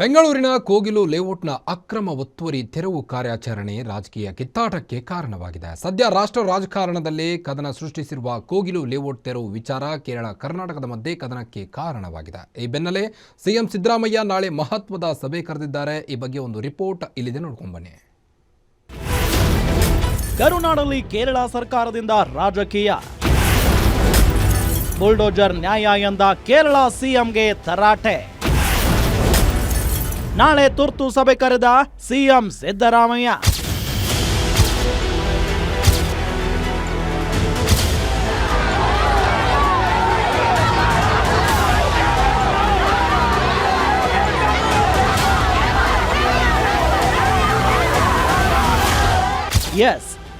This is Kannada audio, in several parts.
ಬೆಂಗಳೂರಿನ ಕೋಗಿಲು ಲೇಔಟ್ನ ಅಕ್ರಮ ಒತ್ತುವರಿ ತೆರವು ಕಾರ್ಯಾಚರಣೆ ರಾಜಕೀಯ ಕಿತ್ತಾಟಕ್ಕೆ ಕಾರಣವಾಗಿದೆ. ಸದ್ಯ ರಾಷ್ಟ್ರ ರಾಜಕಾರಣದಲ್ಲಿ ಕದನ ಸೃಷ್ಟಿಸಿರುವ ಕೋಗಿಲು ಲೇಔಟ್ ತೆರವು ವಿಚಾರ ಕೇರಳ ಕರ್ನಾಟಕದ ಮಧ್ಯೆ ಕದನಕ್ಕೆ ಕಾರಣವಾಗಿದೆ. ಈ ಬೆನ್ನಲ್ಲೇ ಸಿಎಂ ಸಿದ್ದರಾಮಯ್ಯ ನಾಳೆ ಮಹತ್ವದ ಸಭೆ ಕರೆದಿದ್ದಾರೆ. ಈ ಬಗ್ಗೆ ಒಂದು ರಿಪೋರ್ಟ್ ಇಲ್ಲಿದೆ, ನೋಡ್ಕೊಂಡು ಬನ್ನಿ. ಕರುನಾಡಲ್ಲಿ ಕೇರಳ ಸರ್ಕಾರದಿಂದ ರಾಜಕೀಯ ಬುಲ್ಡೋಜರ್ ನ್ಯಾಯ ಎಂದ ಕೇರಳ ಸಿಎಂಗೆ ತರಾಟೆ. ನಾಳೆ ತುರ್ತು ಸಭೆ ಕರೆದ ಸಿಎಂ ಸಿದ್ದರಾಮಯ್ಯ.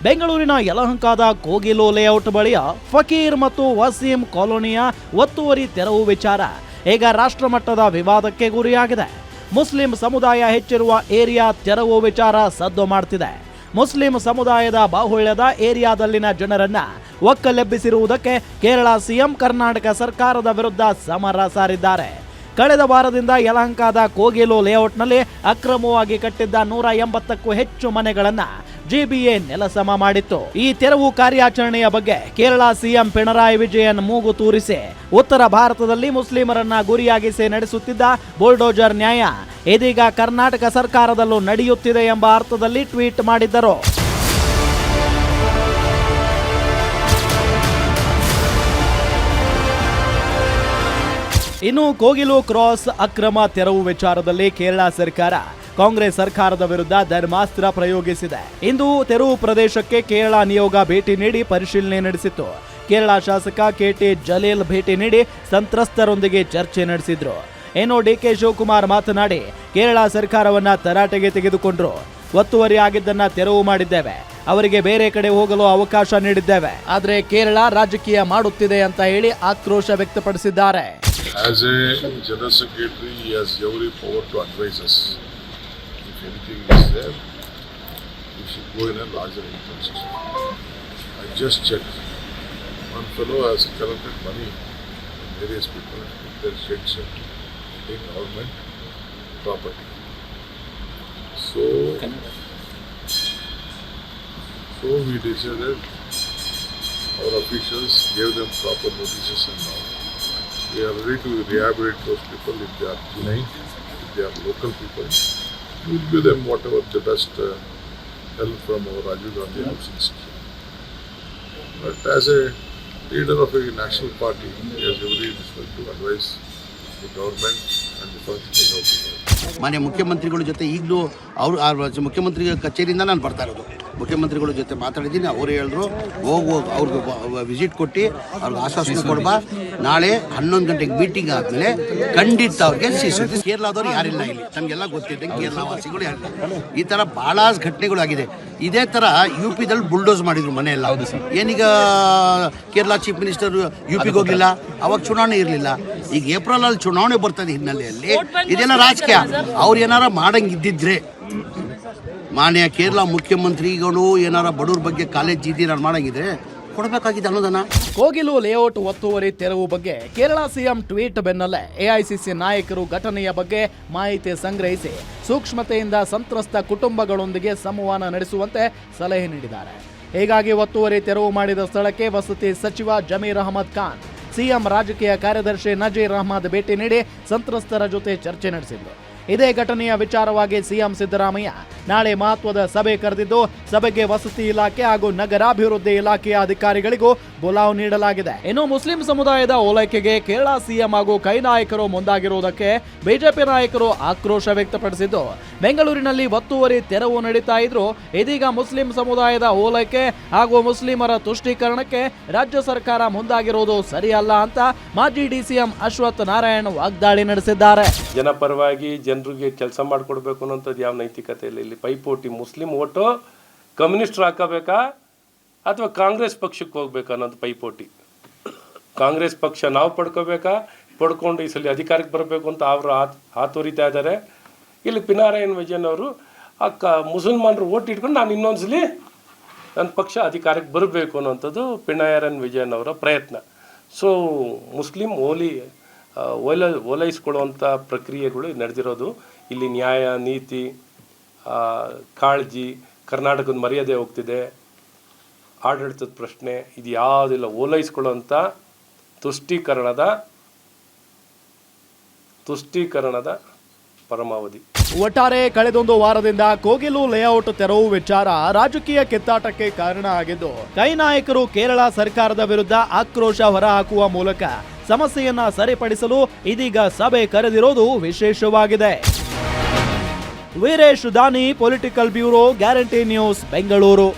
ಬೆಂಗಳೂರಿನ ಯಲಹಂಕದ ಕೋಗಿಲು ಲೇಔಟ್ ಬಳಿಯ ಫಕೀರ್ ಮತ್ತು ವಸೀಂ ಕಾಲೋನಿಯ ಒತ್ತುವರಿ ತೆರವು ವಿಚಾರ ಈಗ ರಾಷ್ಟ್ರಮಟ್ಟದ ವಿವಾದಕ್ಕೆ ಗುರಿಯಾಗಿದೆ. ಮುಸ್ಲಿಂ ಸಮುದಾಯ ಹೆಚ್ಚಿರುವ ಏರಿಯಾ ತೆರವು ವಿಚಾರ ಸದ್ದು ಮಾಡ್ತಿದೆ. ಮುಸ್ಲಿಂ ಸಮುದಾಯದ ಬಾಹುಳ್ಯದ ಏರಿಯಾದಲ್ಲಿನ ಜನರನ್ನ ಒಕ್ಕಲೆಬ್ಬಿಸಿರುವುದಕ್ಕೆ ಕೇರಳ ಸಿಎಂ ಕರ್ನಾಟಕ ಸರ್ಕಾರದ ವಿರುದ್ಧ ಸಮರ ಸಾರಿದ್ದಾರೆ. ಕಳೆದ ವಾರದಿಂದ ಯಲಹಂಕದ ಕೋಗಿಲು ಲೇಔಟ್ನಲ್ಲಿ ಅಕ್ರಮವಾಗಿ ಕಟ್ಟಿದ್ದ 180ಕ್ಕೂ ಹೆಚ್ಚು ಮನೆಗಳನ್ನ ಜಿಬಿಎ ನೆಲಸಮ ಮಾಡಿತ್ತು. ಈ ತೆರವು ಕಾರ್ಯಾಚರಣೆಯ ಬಗ್ಗೆ ಕೇರಳ ಸಿಎಂ ಪಿಣರಾಯಿ ವಿಜಯನ್ ಮೂಗು ತೂರಿಸಿ ಉತ್ತರ ಭಾರತದಲ್ಲಿ ಮುಸ್ಲಿಮರನ್ನ ಗುರಿಯಾಗಿಸಿ ನಡೆಸುತ್ತಿದ್ದ ಬುಲ್ಡೋಜರ್ ನ್ಯಾಯ ಇದೀಗ ಕರ್ನಾಟಕ ಸರ್ಕಾರದಲ್ಲೂ ನಡೆಯುತ್ತಿದೆ ಎಂಬ ಅರ್ಥದಲ್ಲಿ ಟ್ವೀಟ್ ಮಾಡಿದ್ದರು. ಇನ್ನು ಕೋಗಿಲು ಕ್ರಾಸ್ ಅಕ್ರಮ ತೆರವು ವಿಚಾರದಲ್ಲಿ ಕೇರಳ ಸರ್ಕಾರ ಕಾಂಗ್ರೆಸ್ ಸರ್ಕಾರದ ವಿರುದ್ಧ ಧರ್ಮಾಸ್ತ್ರ ಪ್ರಯೋಗಿಸಿದೆ. ಇಂದು ತೆರವು ಪ್ರದೇಶಕ್ಕೆ ಕೇರಳ ನಿಯೋಗ ಭೇಟಿ ನೀಡಿ ಪರಿಶೀಲನೆ ನಡೆಸಿತು. ಕೇರಳ ಶಾಸಕ ಕೆಟಿ ಜಲೀಲ್ ಭೇಟಿ ನೀಡಿ ಸಂತ್ರಸ್ತರೊಂದಿಗೆ ಚರ್ಚೆ ನಡೆಸಿದ್ರು. ಇನ್ನು ಡಿಕೆ ಶಿವಕುಮಾರ್ ಮಾತನಾಡಿ ಕೇರಳ ಸರ್ಕಾರವನ್ನ ತರಾಟೆಗೆ ತೆಗೆದುಕೊಂಡ್ರು. ಒತ್ತುವರಿ ಆಗಿದ್ದನ್ನ ತೆರವು ಮಾಡಿದ್ದೇವೆ, ಅವರಿಗೆ ಬೇರೆ ಕಡೆ ಹೋಗಲು ಅವಕಾಶ ನೀಡಿದ್ದೇವೆ, ಆದ್ರೆ ಕೇರಳ ರಾಜಕೀಯ ಮಾಡುತ್ತಿದೆ ಅಂತ ಹೇಳಿ ಆಕ್ರೋಶ ವ್ಯಕ್ತಪಡಿಸಿದ್ದಾರೆ. As a General Secretary, he has every power to advise us. If anything is there, we should go in a larger interest. I just checked. One fellow has collected money from various people and put their sheds in government property. So we decided, our officials gave them proper notices and all. We are ready to rehabilitate those people if they are denying, if they are local people. We will give them whatever the best help from our Rajiv Gandhi housing scheme. But as a leader of a national party, he has every respect to advise the government and the functioning of the government. ಮಾನ್ಯ ಮುಖ್ಯಮಂತ್ರಿಗಳ ಜೊತೆ ಈಗಲೂ ಅವರು ಮುಖ್ಯಮಂತ್ರಿ ಕಚೇರಿಯಿಂದ ನಾನು ಬರ್ತಾ ಇರೋದು. ಮುಖ್ಯಮಂತ್ರಿಗಳ ಜೊತೆ ಮಾತಾಡಿದ್ದೀನಿ. ಅವರು ಹೇಳಿದ್ರು ಹೋಗು, ಅವ್ರಿಗೆ ವಿಸಿಟ್ ಕೊಟ್ಟು ಅವ್ರಿಗೆ ಆಶ್ವಾಸನೆ ಕೊಡ್ಬಾ, ನಾಳೆ 11 ಗಂಟೆಗೆ ಮೀಟಿಂಗ್ ಆದಮೇಲೆ ಖಂಡಿತ ಅವ್ರಿಗೆ ಸಿಗುತ್ತೆ. ಕೇರಳದವ್ರು ಯಾರಿಲ್ಲ ಇಲ್ಲಿ, ನಮಗೆಲ್ಲ ಗೊತ್ತಿದ್ದಂಗೆ ಕೇರಳ ವಾಸಿಗಳು ಯಾರಿಲ್ಲ. ಈ ಥರ ಭಾಳ ಘಟನೆಗಳಾಗಿದೆ. ಇದೇ ಥರ UPದಲ್ಲಿ ಬುಲ್ಡೋಸ್ ಮಾಡಿದ್ರು ಮನೆ ಎಲ್ಲ. ಏನೀಗ ಕೇರಳ ಚೀಫ್ ಮಿನಿಸ್ಟರ್ UPಗೆ ಹೋಗಲಿಲ್ಲ, ಅವಾಗ ಚುನಾವಣೆ ಇರಲಿಲ್ಲ. ಈಗ ಏಪ್ರಿಲಲ್ಲಿ ಚುನಾವಣೆ ಬರ್ತದೆ ಹಿನ್ನೆಲೆಯಲ್ಲಿ ಇದೆಲ್ಲ ರಾಜಕೀಯ. ಅವ್ರು ಏನಾರ ಮಾಡಂಗಿದ್ದಿದ್ರೆ ಮಾನ್ಯ ಕೇರಳ ಮುಖ್ಯಮಂತ್ರಿಗಳು ಏನಾರ ಬಡವ್ರ ಬಗ್ಗೆ ಕಾಲೇಜ್ ನಾನು ಮಾಡಂಗಿದ್ರೆ ಕೊಡಬೇಕಾಗಿದೆ ಅನ್ನೋದನ್ನ. ಕೋಗಿಲು ಲೇಔಟ್ ಒತ್ತುವರಿ ತೆರವು ಬಗ್ಗೆ ಕೇರಳ ಸಿಎಂ ಟ್ವೀಟ್ ಬೆನ್ನಲ್ಲೇ AICC ನಾಯಕರು ಘಟನೆಯ ಬಗ್ಗೆ ಮಾಹಿತಿ ಸಂಗ್ರಹಿಸಿ ಸೂಕ್ಷ್ಮತೆಯಿಂದ ಸಂತ್ರಸ್ತ ಕುಟುಂಬಗಳೊಂದಿಗೆ ಸಂವಹನ ನಡೆಸುವಂತೆ ಸಲಹೆ ನೀಡಿದ್ದಾರೆ. ಹೀಗಾಗಿ ಒತ್ತುವರಿ ತೆರವು ಮಾಡಿದ ಸ್ಥಳಕ್ಕೆ ವಸತಿ ಸಚಿವ ಜಮೀರ್ ಅಹಮದ್ ಖಾನ್, ಸಿಎಂ ರಾಜಕೀಯ ಕಾರ್ಯದರ್ಶಿ ನಜೀರ್ ಅಹಮದ್ ಭೇಟಿ ನೀಡಿ ಸಂತ್ರಸ್ತರ ಜೊತೆ ಚರ್ಚೆ ನಡೆಸಿದ್ರು. ಇದೇ ಘಟನೆಯ ವಿಚಾರವಾಗಿ ಸಿಎಂ ಸಿದ್ದರಾಮಯ್ಯ ನಾಳೆ ಮಹತ್ವದ ಸಭೆ ಕರೆದಿದ್ದು, ಸಭೆಗೆ ವಸತಿ ಇಲಾಖೆ ಹಾಗೂ ನಗರಾಭಿವೃದ್ಧಿ ಇಲಾಖೆಯ ಅಧಿಕಾರಿಗಳಿಗೂ ಬುಲಾವ್ ನೀಡಲಾಗಿದೆ. ಇನ್ನು ಮುಸ್ಲಿಂ ಸಮುದಾಯದ ಓಲೈಕೆಗೆ ಕೇರಳ ಸಿಎಂ ಹಾಗೂ ಕೈ ನಾಯಕರು ಮುಂದಾಗಿರುವುದಕ್ಕೆ ಬಿಜೆಪಿ ನಾಯಕರು ಆಕ್ರೋಶ ವ್ಯಕ್ತಪಡಿಸಿದ್ದು, ಬೆಂಗಳೂರಿನಲ್ಲಿ ಒತ್ತುವರಿ ತೆರವು ನಡೀತಾ ಇದ್ರು ಇದೀಗ ಮುಸ್ಲಿಂ ಸಮುದಾಯದ ಓಲೈಕೆ ಹಾಗೂ ಮುಸ್ಲಿಮರ ತುಷ್ಟೀಕರಣಕ್ಕೆ ರಾಜ್ಯ ಸರ್ಕಾರ ಮುಂದಾಗಿರುವುದು ಸರಿಯಲ್ಲ ಅಂತ ಮಾಜಿ DCM ಅಶ್ವಥ್ ನಾರಾಯಣ್ ವಾಗ್ದಾಳಿ ನಡೆಸಿದ್ದಾರೆ. ಜನಪರವಾಗಿ ಜನರಿಗೆ ಕೆಲಸ ಮಾಡಿಕೊಡ್ಬೇಕು ಅನ್ನೋಂಥದ್ದು ಯಾವ ನೈತಿಕತೆ ಇಲ್ಲ. ಇಲ್ಲಿ ಪೈಪೋಟಿ ಮುಸ್ಲಿಂ ಓಟು ಕಮ್ಯುನಿಸ್ಟ್ರು ಹಾಕಬೇಕಾ ಅಥವಾ ಕಾಂಗ್ರೆಸ್ ಪಕ್ಷಕ್ಕೆ ಹೋಗ್ಬೇಕಾ ಅನ್ನೋದು ಪೈಪೋಟಿ. ಕಾಂಗ್ರೆಸ್ ಪಕ್ಷ ನಾವು ಪಡ್ಕೊಂಡು ಈ ಸಲ ಅಧಿಕಾರಕ್ಕೆ ಬರಬೇಕು ಅಂತ ಅವರು ಹಾತೊರಿತಾ ಇದ್ದಾರೆ. ಇಲ್ಲಿ ಪಿಣರಾಯಿ ವಿಜಯನ್ ಅವರು ಮುಸಲ್ಮಾನರು ಓಟ್ ಇಟ್ಕೊಂಡು ನಾನು ಇನ್ನೊಂದ್ಸಲಿ ನನ್ನ ಪಕ್ಷ ಅಧಿಕಾರಕ್ಕೆ ಬರಬೇಕು ಅನ್ನೋಂಥದ್ದು ಪಿಣರಾಯಿ ವಿಜಯನ್ ಅವರ ಪ್ರಯತ್ನ. ಸೊ ಮುಸ್ಲಿಂ ಓಲೈಸ್ಕೊಳ್ಳುವಂಥ ಪ್ರಕ್ರಿಯೆಗಳು ನಡೆದಿರೋದು ಇಲ್ಲಿ ನ್ಯಾಯ ನೀತಿ ಕಾಳಜಿ ಕರ್ನಾಟಕದ ಮರ್ಯಾದೆ ಹೋಗ್ತಿದೆ, ಆಡಳಿತದ ಪ್ರಶ್ನೆ ಇದು ಯಾವುದಿಲ್ಲ. ಓಲೈಸ್ಕೊಳ್ಳೋಂಥ ತುಷ್ಟೀಕರಣದ ಪರಮಾವಧಿ. ಒಟ್ಟಾರೆ ಕಳೆದೊಂದು ವಾರದಿಂದ ಕೋಗಿಲು ಲೇಔಟ್ ತೆರವು ವಿಚಾರ ರಾಜಕೀಯ ಕಿತ್ತಾಟಕ್ಕೆ ಕಾರಣ ಆಗಿದ್ದು, ಕೈ ನಾಯಕರು ಕೇರಳ ಸರ್ಕಾರದ ವಿರುದ್ಧ ಆಕ್ರೋಶ ಹೊರಹಾಕುವ ಮೂಲಕ ಸಮಸ್ಯೆಯನ್ನ ಸರಿಪಡಿಸಲು ಇದೀಗ ಸಭೆ ಕರೆದಿರೋದು ವಿಶೇಷವಾಗಿದೆ. ವೀರೇಶ್ ದಾನಿ, political bureau, guarantee news, Bengaluru.